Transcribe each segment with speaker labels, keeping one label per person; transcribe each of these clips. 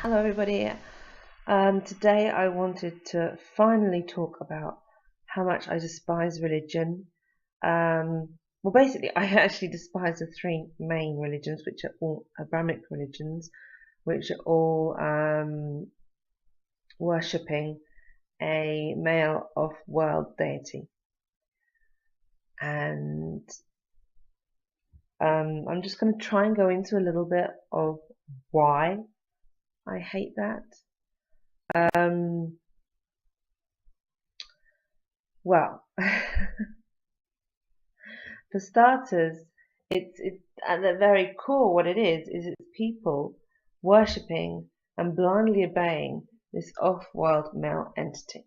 Speaker 1: Hello everybody. Today I wanted to finally talk about how much I despise religion. Well, basically, I actually despise the three main religions, which are all Abrahamic religions, which are all worshipping a male off-world deity. And I'm just going to try and go into a little bit of why I hate that. Well, for starters, it's at the very core what it is it's people worshipping and blindly obeying this off-world male entity.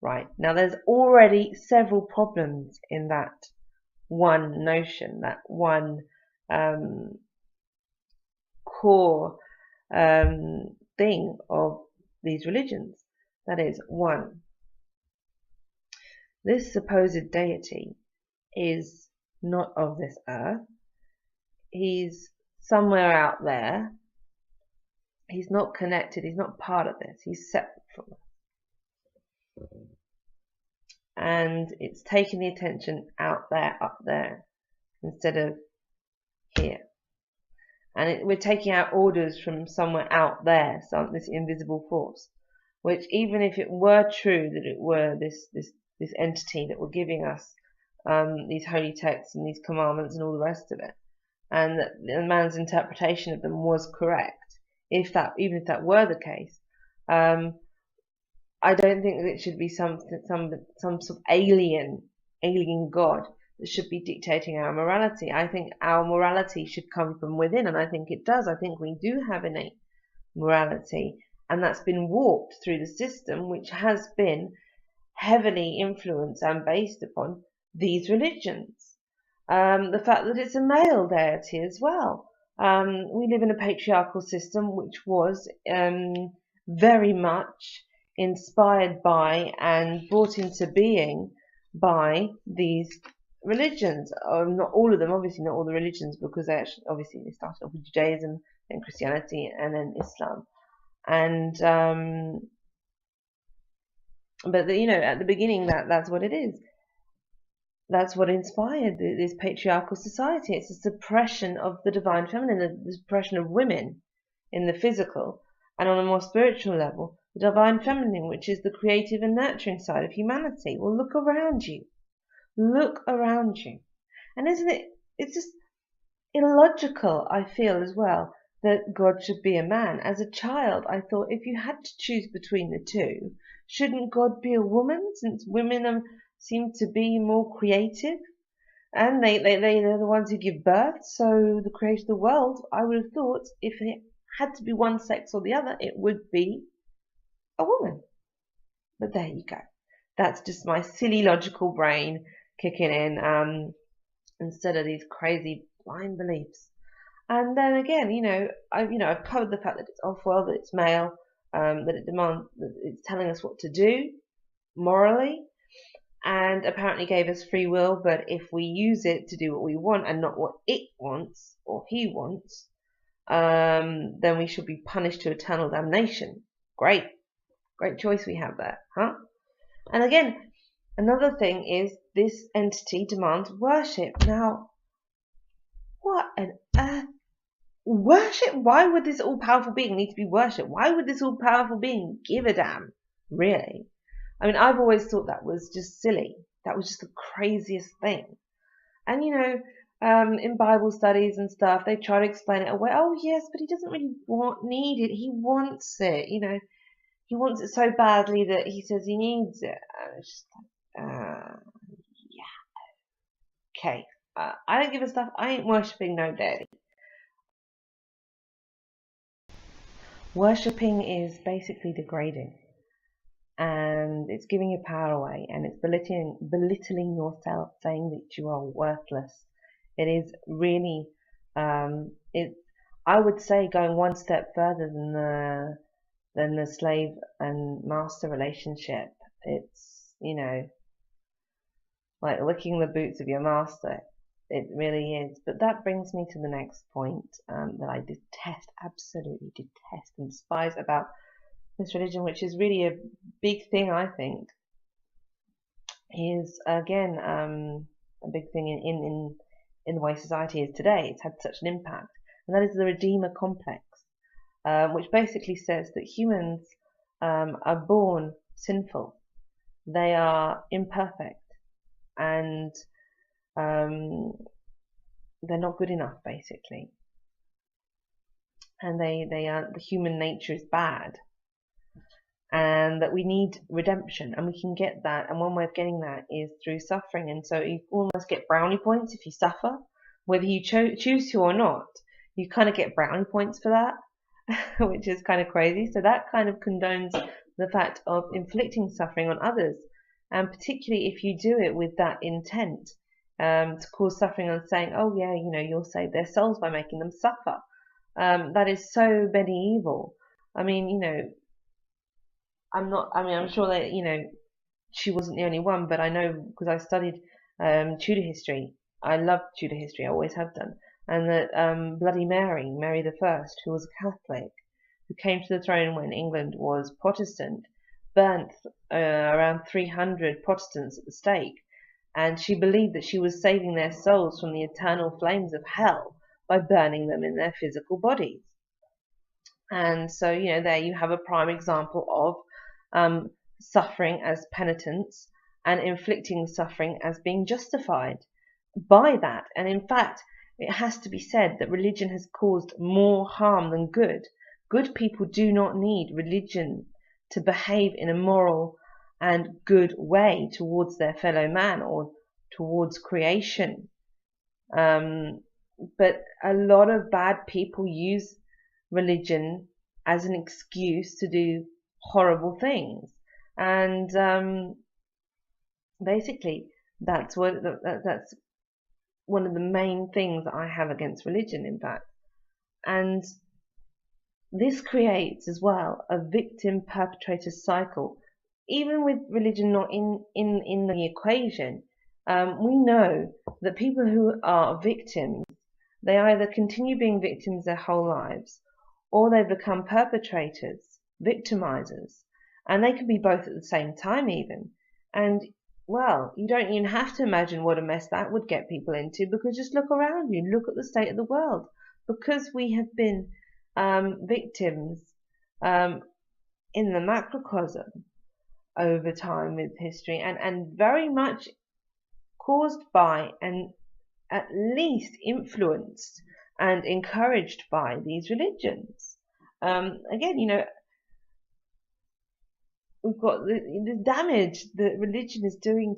Speaker 1: Right, now there's already several problems in that one notion, that one core thing of these religions. That is, one, this supposed deity is not of this earth. He's somewhere out there. He's not connected. He's not part of this. He's separate from us. And it's taking the attention out there, up there, instead of here. And we're taking out orders from somewhere out there, this invisible force. Which, even if it were true that it were this entity that were giving us these holy texts and these commandments and all the rest of it, and that the man's interpretation of them was correct, even if that were the case, I don't think that it should be some sort of alien God that should be dictating our morality. I think our morality should come from within, and I think it does. I think we do have innate morality, and that's been warped through the system, which has been heavily influenced and based upon these religions. The fact that it's a male deity as well. We live in a patriarchal system which was very much inspired by and brought into being by these religions. Not all of them, obviously not all the religions, because they started off with Judaism, then Christianity, and then Islam. And but at the beginning, that's what it is. That's what inspired this patriarchal society. It's a suppression of the divine feminine, the suppression of women in the physical, and on a more spiritual level, the divine feminine, which is the creative and nurturing side of humanity. Well, look around you. Look around you. And isn't it, it's just illogical, I feel, as well, that God should be a man. As a child, I thought, if you had to choose between the two, shouldn't God be a woman, since women seem to be more creative, and they're the ones who give birth, so the creator of the world, I would have thought, if it had to be one sex or the other, it would be a woman. But there you go. That's just my silly logical brain kicking in, instead of these crazy blind beliefs. And then again, I've covered the fact that it's off-world, that it's male, that it's telling us what to do morally, and apparently gave us free will. But if we use it to do what we want and not what it wants or he wants, then we should be punished to eternal damnation. Great choice we have there, huh? And again, another thing is this entity demands worship. Now, what on earth? Worship? Why would this all-powerful being need to be worshipped? Why would this all-powerful being give a damn? Really? I mean, I've always thought that was just silly. That was just the craziest thing. And in Bible studies and stuff, they try to explain it away. Oh yes, but he doesn't really need it. He wants it. He wants it so badly that he says he needs it. And it's just like, yeah, okay. I don't give a stuff. I ain't worshipping no deity. Worshipping is basically degrading, and it's giving your power away, and it's belittling yourself, saying that you are worthless. It is really, I would say, going one step further than the slave and master relationship. It's like licking the boots of your master. It really is. But that brings me to the next point that I detest, absolutely detest and despise about this religion, which is really a big thing, I think, is again a big thing in the way society is today. It's had such an impact, and that is the Redeemer complex, which basically says that humans are born sinful, they are imperfect, and um, they're not good enough, basically, and they are the human nature is bad, and that we need redemption, and we can get that, and one way of getting that is through suffering. And so you almost get brownie points if you suffer, whether you choose to or not. You kind of get brownie points for that, which is kind of crazy. So that kind of condones the fact of inflicting suffering on others, and particularly if you do it with that intent, to cause suffering, and saying, oh yeah, you'll save their souls by making them suffer. That is so medieval. I mean, I'm sure that, she wasn't the only one, but I know because I studied Tudor history. I loved Tudor history, I always have done. And that Bloody Mary, Mary the First, who was a Catholic, who came to the throne when England was Protestant, burnt around 300 Protestants at the stake. And she believed that she was saving their souls from the eternal flames of hell by burning them in their physical bodies. And so, there you have a prime example of suffering as penitence and inflicting suffering as being justified by that. And in fact, it has to be said that religion has caused more harm than good. Good people do not need religion to behave in a moral and good way towards their fellow man or towards creation. But a lot of bad people use religion as an excuse to do horrible things, and basically that's one of the main things that I have against religion, in fact. And this creates as well a victim perpetrator cycle. Even with religion not in the equation, we know that people who are victims, they either continue being victims their whole lives, or they become perpetrators, victimizers, and they can be both at the same time even. And well, you don't even have to imagine what a mess that would get people into, because just look around you, look at the state of the world. Because we have been victims in the macrocosm over time with history, and very much caused by and at least influenced and encouraged by these religions. Again, we've got the damage that religion is doing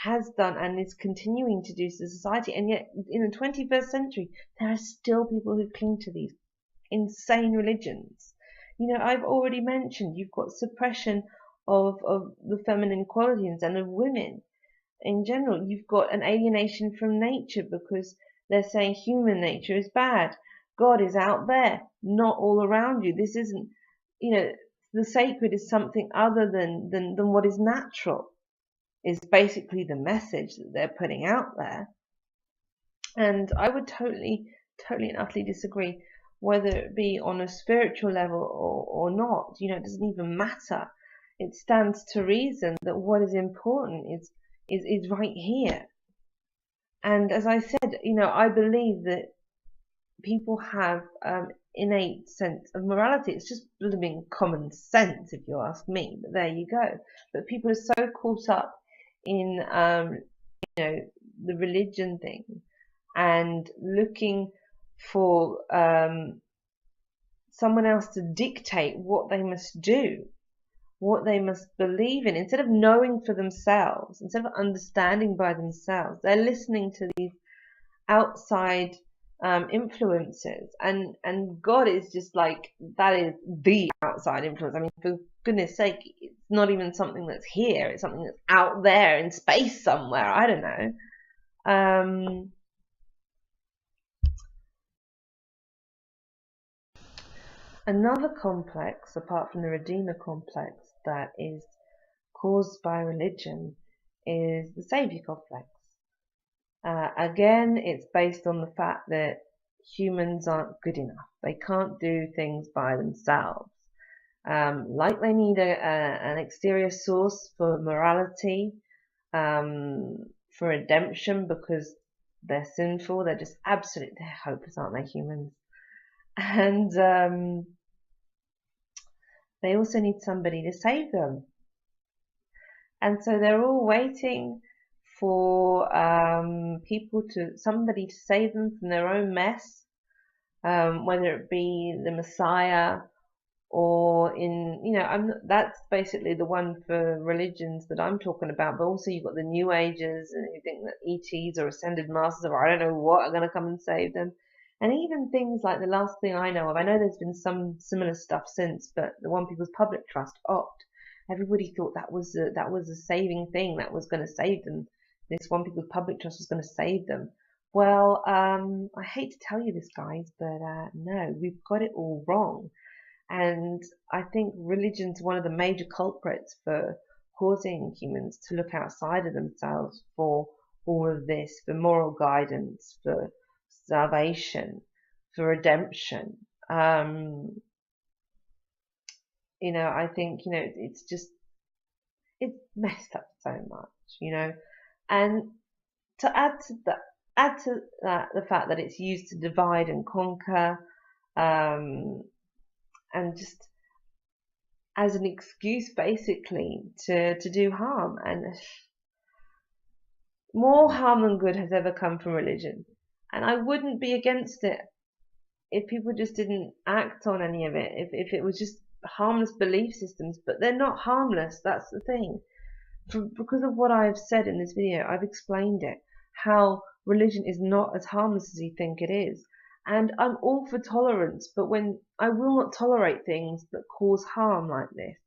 Speaker 1: has done and is continuing to do to society, and yet in the 21st century there are still people who cling to these insane religions. I've already mentioned you've got suppression of the feminine qualities and of women in general. You've got an alienation from nature because they're saying human nature is bad. God is out there, not all around you. This isn't, the sacred is something other than what is natural, is basically the message that they're putting out there. And I would totally and utterly disagree, whether it be on a spiritual level or not. It doesn't even matter. It stands to reason that what is important is right here. And as I said, I believe that people have innate sense of morality. It's just blooming common sense, if you ask me. But there you go. But people are so caught up in the religion thing and looking for someone else to dictate what they must do, what they must believe in, instead of knowing for themselves, instead of understanding by themselves. They're listening to these outside influences, and God is just like, that is the outside influence. I mean, for goodness sake, it's not even something that's here, it's something that's out there in space somewhere. I don't know. Another complex, apart from the Redeemer complex, that is caused by religion is the Savior complex. Again, it's based on the fact that humans aren't good enough. They can't do things by themselves. Like they need an exterior source for morality, for redemption, because they're sinful. They're just absolutely hopeless, aren't they, humans? And they also need somebody to save them. And so they're all waiting for somebody to save them from their own mess, whether it be the Messiah or that's basically the one for religions that I'm talking about. But also you've got the New Agers, and you think that ETs or ascended masters or I don't know what are going to come and save them. And even things like the last thing I know of, I know there's been some similar stuff since, but the One People's Public Trust, Opt, everybody thought that was a saving thing that was going to save them. This One People's Public Trust was going to save them. Well, I hate to tell you this, guys, but no, we've got it all wrong. And I think religion's one of the major culprits for causing humans to look outside of themselves for all of this, for moral guidance, for salvation, for redemption. I think, it's messed up so much, and to add to that, the fact that it's used to divide and conquer, and just as an excuse basically to do harm, and more harm than good has ever come from religion. And I wouldn't be against it if people just didn't act on any of it, if it was just harmless belief systems. But they're not harmless, that's the thing. Because of what I've said in this video, I've explained it, how religion is not as harmless as you think it is. And I'm all for tolerance, but when I will not tolerate things that cause harm like this.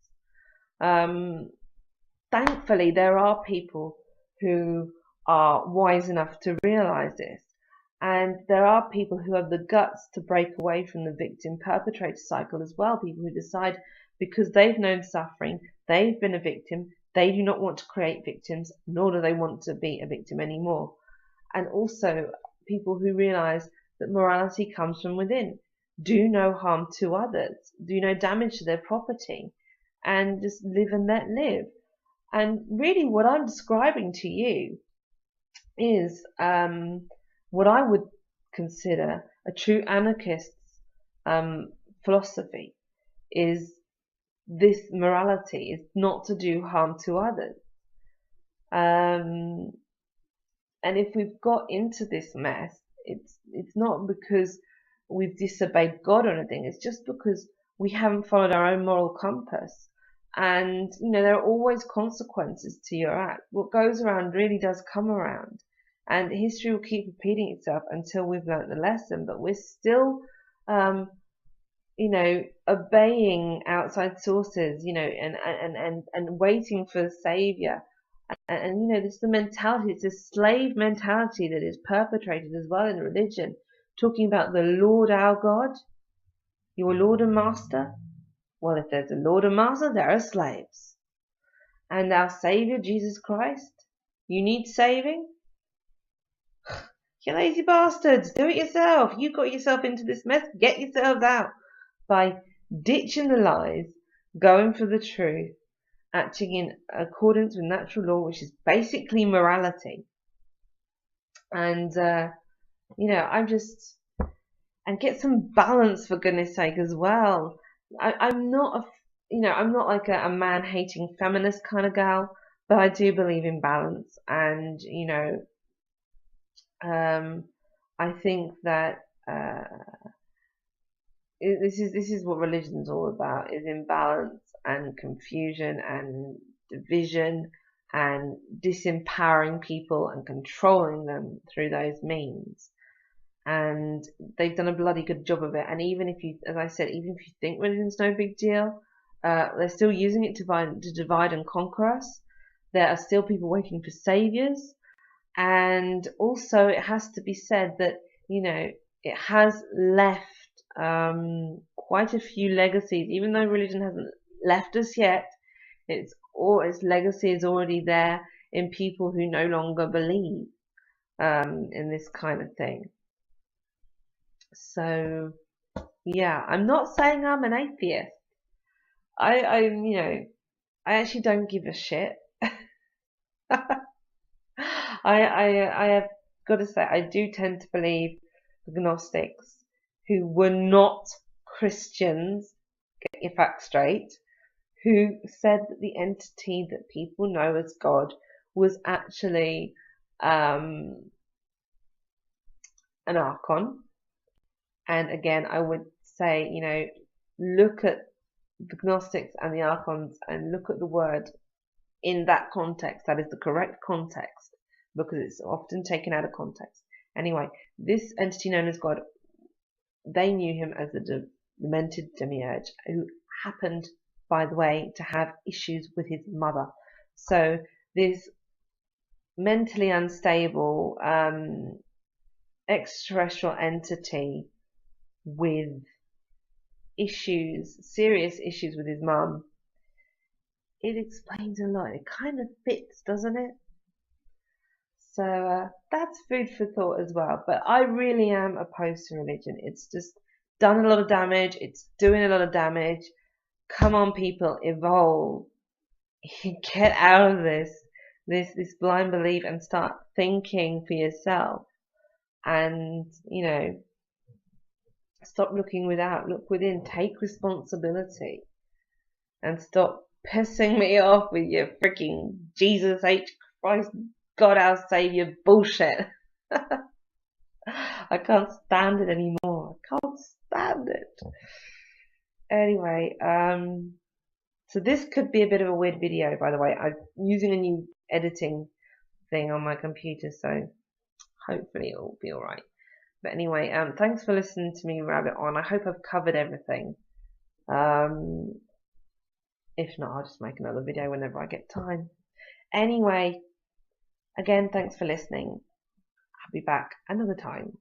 Speaker 1: Thankfully, there are people who are wise enough to realize this. And there are people who have the guts to break away from the victim-perpetrator cycle as well. People who decide, because they've known suffering, they've been a victim, they do not want to create victims, nor do they want to be a victim anymore. And also people who realize that morality comes from within. Do no harm to others. Do no damage to their property. And just live and let live. And really what I'm describing to you is what I would consider a true anarchist's philosophy, is this morality, is not to do harm to others. And if we've got into this mess, it's not because we've disobeyed God or anything. It's just because we haven't followed our own moral compass. And there are always consequences to your act. What goes around really does come around, and history will keep repeating itself until we've learnt the lesson. But we're still obeying outside sources, and waiting for the savior. And this is the mentality, it's a slave mentality that is perpetrated as well in religion, talking about the Lord our God, your Lord and Master. Well, if there's a Lord and Master, there are slaves. And our Savior, Jesus Christ, you need saving? You lazy bastards, do it yourself. You got yourself into this mess, get yourselves out by ditching the lies, going for the truth, acting in accordance with natural law, which is basically morality. And and get some balance, for goodness sake, as well. I'm not like a man-hating feminist kind of gal, but I do believe in balance. And I think that this is what religion's all about: is imbalance and confusion and division and disempowering people and controlling them through those means. And they've done a bloody good job of it. And even if you, as I said, even if you think religion's no big deal, they're still using it to divide and conquer us. There are still people waiting for saviors. And also it has to be said that, it has left quite a few legacies. Even though religion hasn't left us yet, its legacy is already there in people who no longer believe. in this kind of thing. So yeah, I'm not saying I'm an atheist. I actually don't give a shit. I have got to say, I do tend to believe agnostics who were not Christians, get your facts straight, who said that the entity that people know as God was actually an archon. And again, I would say, look at the Gnostics and the archons and look at the word in that context. That is the correct context, because it's often taken out of context. Anyway, this entity known as God, they knew him as a demented demiurge who happened, by the way, to have issues with his mother. So this mentally unstable extraterrestrial entity with issues, serious issues with his mum, it explains a lot. It kind of fits, doesn't it? So that's food for thought as well. But I really am opposed to religion. It's just done a lot of damage. It's doing a lot of damage. Come on, people, evolve. Get out of this blind belief and start thinking for yourself. And stop looking without, look within. Take responsibility, and stop pissing me off with your freaking Jesus H Christ God our Savior bullshit. I can't stand it anymore. I can't stand it. Anyway, so this could be a bit of a weird video, by the way. I'm using a new editing thing on my computer, so hopefully it will be alright. But anyway, thanks for listening to me rabbit on. I hope I've covered everything. If not, I'll just make another video whenever I get time. Anyway, again, thanks for listening. I'll be back another time.